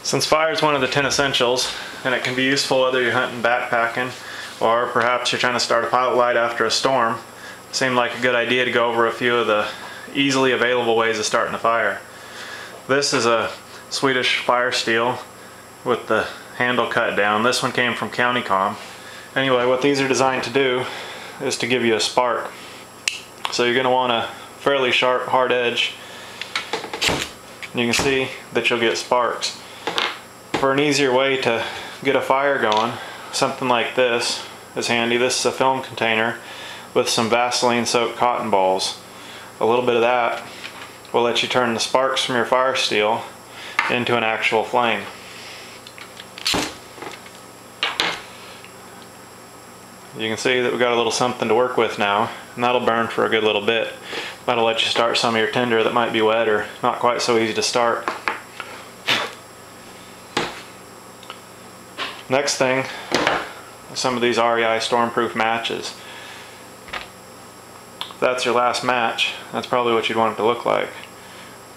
Since fire is one of the 10 essentials, and it can be useful whether you're hunting backpacking or perhaps you're trying to start a pilot light after a storm, it seemed like a good idea to go over a few of the easily available ways of starting a fire. This is a Swedish fire steel with the handle cut down. This one came from Countycom. Anyway, what these are designed to do is to give you a spark. So you're going to want a fairly sharp, hard edge. You can see that you'll get sparks. For an easier way to get a fire going, something like this is handy. This is a film container with some Vaseline soaked cotton balls. A little bit of that will let you turn the sparks from your fire steel into an actual flame. You can see that we've got a little something to work with now, and that'll burn for a good little bit. That'll let you start some of your tinder that might be wet or not quite so easy to start. Next thing, some of these REI stormproof matches. If that's your last match, that's probably what you'd want it to look like.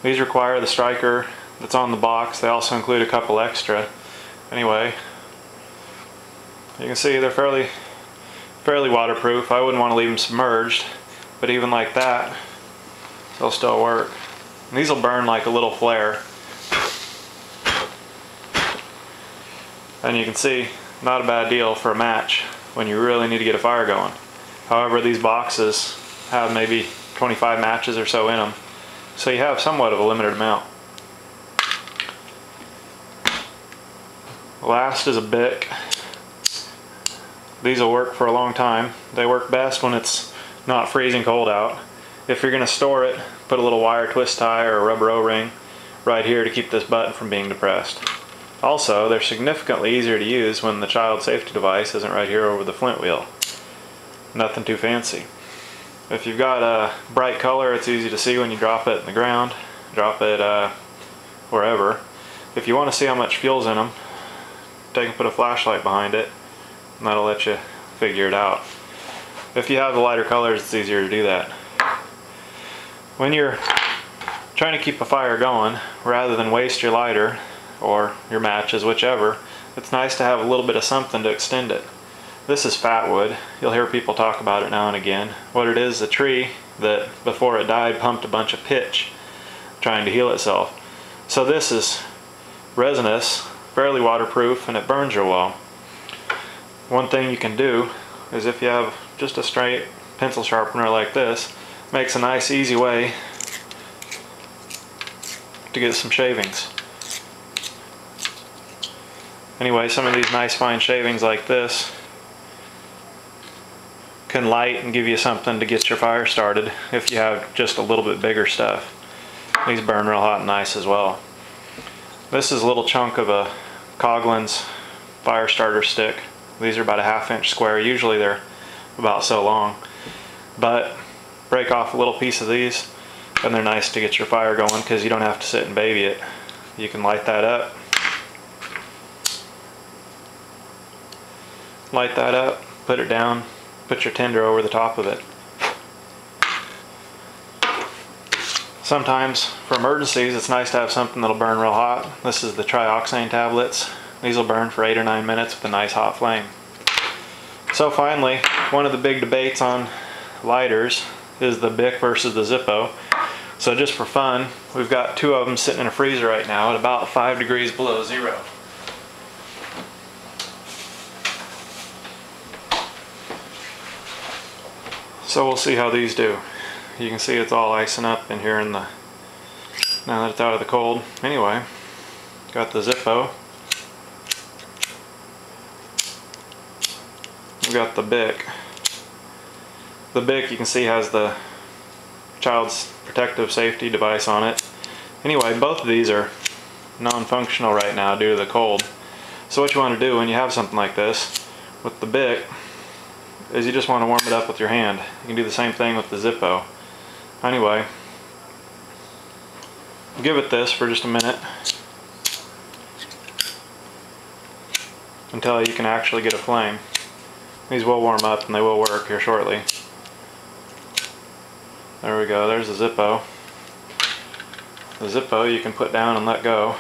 These require the striker that's on the box. They also include a couple extra. Anyway, you can see they're fairly waterproof. I wouldn't want to leave them submerged, but even like that, they'll still work. And these will burn like a little flare. And you can see, not a bad deal for a match when you really need to get a fire going. However, these boxes have maybe 25 matches or so in them, so you have somewhat of a limited amount. Last is a Bic. These will work for a long time. They work best when it's not freezing cold out. If you're going to store it, put a little wire twist tie or a rubber O-ring right here to keep this button from being depressed. Also, they're significantly easier to use when the child safety device isn't right here over the flint wheel. Nothing too fancy. If you've got a bright color, it's easy to see when you drop it in the ground, drop it wherever. If you want to see how much fuel's in them, take and put a flashlight behind it, and that'll let you figure it out. If you have the lighter colors, it's easier to do that. When you're trying to keep a fire going, rather than waste your lighter or your matches, whichever, it's nice to have a little bit of something to extend it. This is fat wood. You'll hear people talk about it now and again. What it is, a tree that before it died pumped a bunch of pitch trying to heal itself. So this is resinous, fairly waterproof, and it burns real well. One thing you can do is, if you have just a straight pencil sharpener like this, makes a nice easy way to get some shavings. Anyway, some of these nice fine shavings like this can light and give you something to get your fire started if you have just a little bit bigger stuff. These burn real hot and nice as well. This is a little chunk of a Coughlin's fire starter stick. These are about a 1/2 inch square. Usually they're about so long. But break off a little piece of these and they're nice to get your fire going because you don't have to sit and baby it. You can light that up. Light that up, put it down, put your tinder over the top of it. Sometimes for emergencies it's nice to have something that'll burn real hot. This is the trioxane tablets. These will burn for 8 or 9 minutes with a nice hot flame. So finally, one of the big debates on lighters is the Bic versus the Zippo. So just for fun, we've got 2 of them sitting in a freezer right now at about 5 degrees below zero. So we'll see how these do. You can see it's all icing up in here now that it's out of the cold. Anyway, got the Zippo. We've got the Bic. The Bic, you can see, has the child's protective safety device on it. Anyway, both of these are non-functional right now due to the cold. So what you want to do when you have something like this with the Bic is you just want to warm it up with your hand. You can do the same thing with the Zippo. Anyway, give it this for just a minute until you can actually get a flame. These will warm up and they will work here shortly. There we go, there's the Zippo. The Zippo you can put down and let go.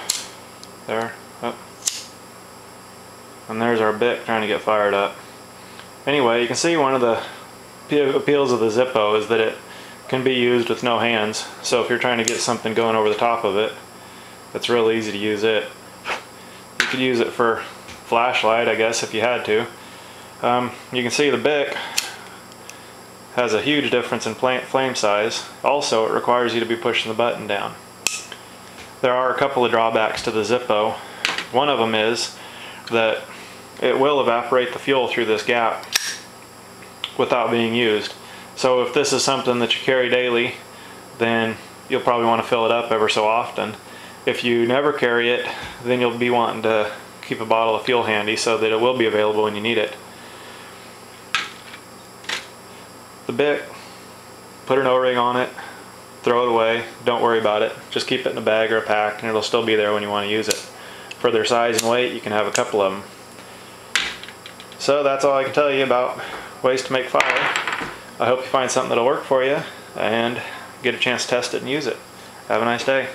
There, Oh. And there's our Bic trying to get fired up. Anyway, you can see one of the appeals of the Zippo is that it can be used with no hands. So if you're trying to get something going over the top of it, it's real easy to use it. You could use it for flashlight, I guess, if you had to. You can see the Bic has a huge difference in flame size. Also, it requires you to be pushing the button down. There are a couple of drawbacks to the Zippo. One of them is that it will evaporate the fuel through this gap without being used. So if this is something that you carry daily, then you'll probably want to fill it up ever so often. If you never carry it, then you'll be wanting to keep a bottle of fuel handy so that it will be available when you need it. The Bic, put an O-ring on it, throw it away, don't worry about it. Just keep it in a bag or a pack and it'll still be there when you want to use it. For their size and weight, you can have a couple of them. So that's all I can tell you about ways to make fire. I hope you find something that'll work for you and get a chance to test it and use it. Have a nice day.